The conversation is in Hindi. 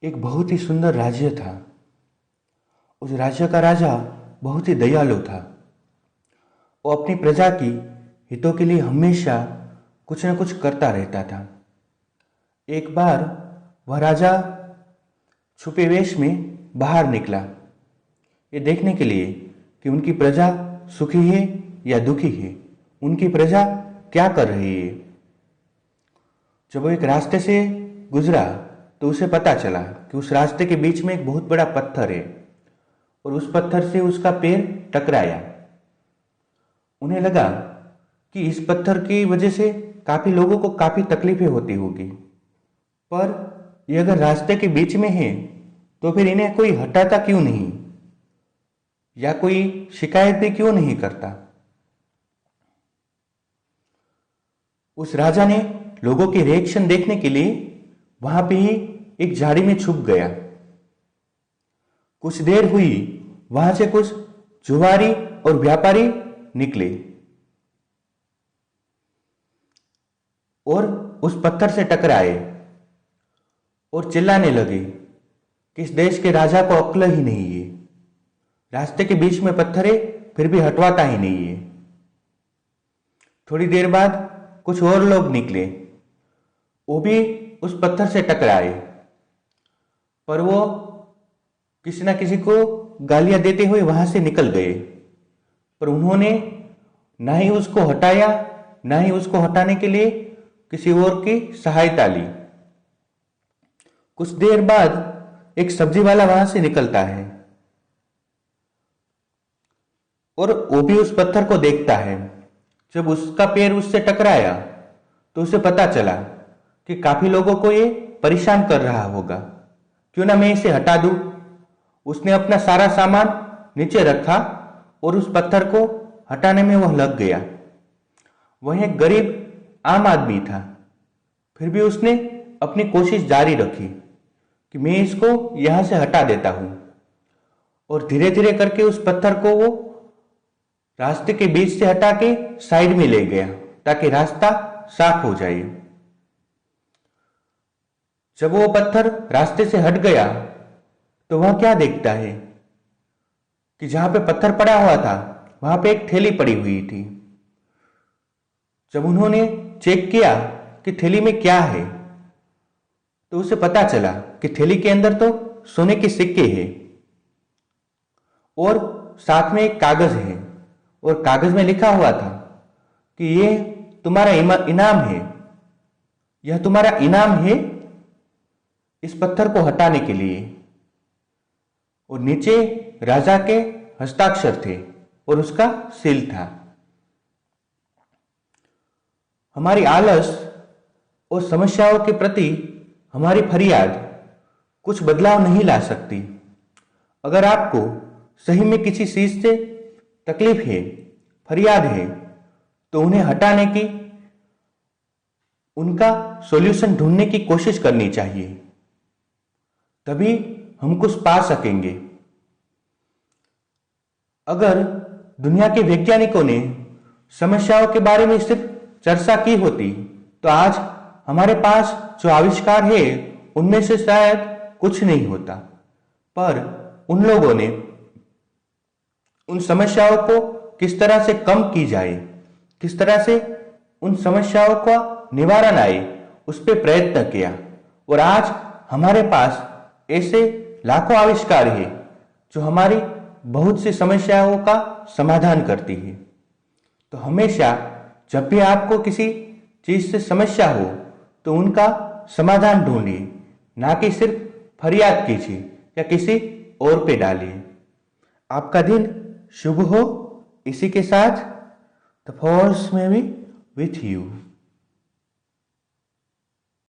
एक बहुत ही सुंदर राज्य था। उस राज्य का राजा बहुत ही दयालु था। वो अपनी प्रजा की हितों के लिए हमेशा कुछ न कुछ करता रहता था। एक बार वह राजा छुपे वेश में बाहर निकला, ये देखने के लिए कि उनकी प्रजा सुखी है या दुखी है, उनकी प्रजा क्या कर रही है। जब वो एक रास्ते से गुजरा तो उसे पता चला कि उस रास्ते के बीच में एक बहुत बड़ा पत्थर है और उस पत्थर से उसका पैर टकराया। उन्हें लगा कि इस पत्थर की वजह से काफी लोगों को काफी तकलीफें होती होगी, पर ये अगर रास्ते के बीच में है तो फिर इन्हें कोई हटाता क्यों नहीं या कोई शिकायत भी क्यों नहीं करता। उस राजा ने लोगों के रिएक्शन देखने के लिए वहां पे ही एक झाड़ी में छुप गया। कुछ देर हुई, वहां से कुछ जुआरी और व्यापारी निकले और उस पत्थर से टकराए और चिल्लाने लगे कि इस देश के राजा को अक्ल ही नहीं है, रास्ते के बीच में पत्थर है फिर भी हटवाता ही नहीं है। थोड़ी देर बाद कुछ और लोग निकले, वो भी उस पत्थर से टकराए, पर वो किसी ना किसी को गालियां देते हुए वहां से निकल गए। पर उन्होंने ना ही उसको हटाया, ना ही उसको हटाने के लिए किसी और की सहायता ली। कुछ देर बाद एक सब्जी वाला वहां से निकलता है और वो भी उस पत्थर को देखता है। जब उसका पैर उससे टकराया तो उसे पता चला कि काफी लोगों को ये परेशान कर रहा होगा, क्यों ना मैं इसे हटा दूं। उसने अपना सारा सामान नीचे रखा और उस पत्थर को हटाने में वह लग गया। वह एक गरीब आम आदमी था, फिर भी उसने अपनी कोशिश जारी रखी कि मैं इसको यहां से हटा देता हूं, और धीरे धीरे करके उस पत्थर को वो रास्ते के बीच से हटा के साइड में ले गया ताकि रास्ता साफ हो जाए। जब वो पत्थर रास्ते से हट गया तो वह क्या देखता है कि जहां पे पत्थर पड़ा हुआ था वहां पे एक थैली पड़ी हुई थी। जब उन्होंने चेक किया कि थैली में क्या है तो उसे पता चला कि थैली के अंदर तो सोने के सिक्के हैं और साथ में एक कागज है, और कागज में लिखा हुआ था कि ये तुम्हारा इनाम है, यह तुम्हारा इनाम है इस पत्थर को हटाने के लिए। और नीचे राजा के हस्ताक्षर थे और उसका सील था। हमारी आलस और समस्याओं के प्रति हमारी फरियाद कुछ बदलाव नहीं ला सकती। अगर आपको सही में किसी चीज से तकलीफ है, फरियाद है, तो उन्हें हटाने की, उनका सॉल्यूशन ढूंढने की कोशिश करनी चाहिए, तभी हम कुछ पा सकेंगे। अगर दुनिया के वैज्ञानिकों ने समस्याओं के बारे में सिर्फ चर्चा की होती तो आज हमारे पास जो आविष्कार है उनमें से शायद कुछ नहीं होता। पर उन लोगों ने उन समस्याओं को किस तरह से कम की जाए, किस तरह से उन समस्याओं का निवारण आए, उस पर प्रयत्न किया, और आज हमारे पास ऐसे लाखों आविष्कार है जो हमारी बहुत सी समस्याओं का समाधान करती है। तो हमेशा जब भी आपको किसी चीज से समस्या हो तो उनका समाधान ढूंढिए, ना कि सिर्फ फरियाद कीजिए या किसी और पे डालिए। आपका दिन शुभ हो। इसी के साथ द फोर्स में बी विथ यू।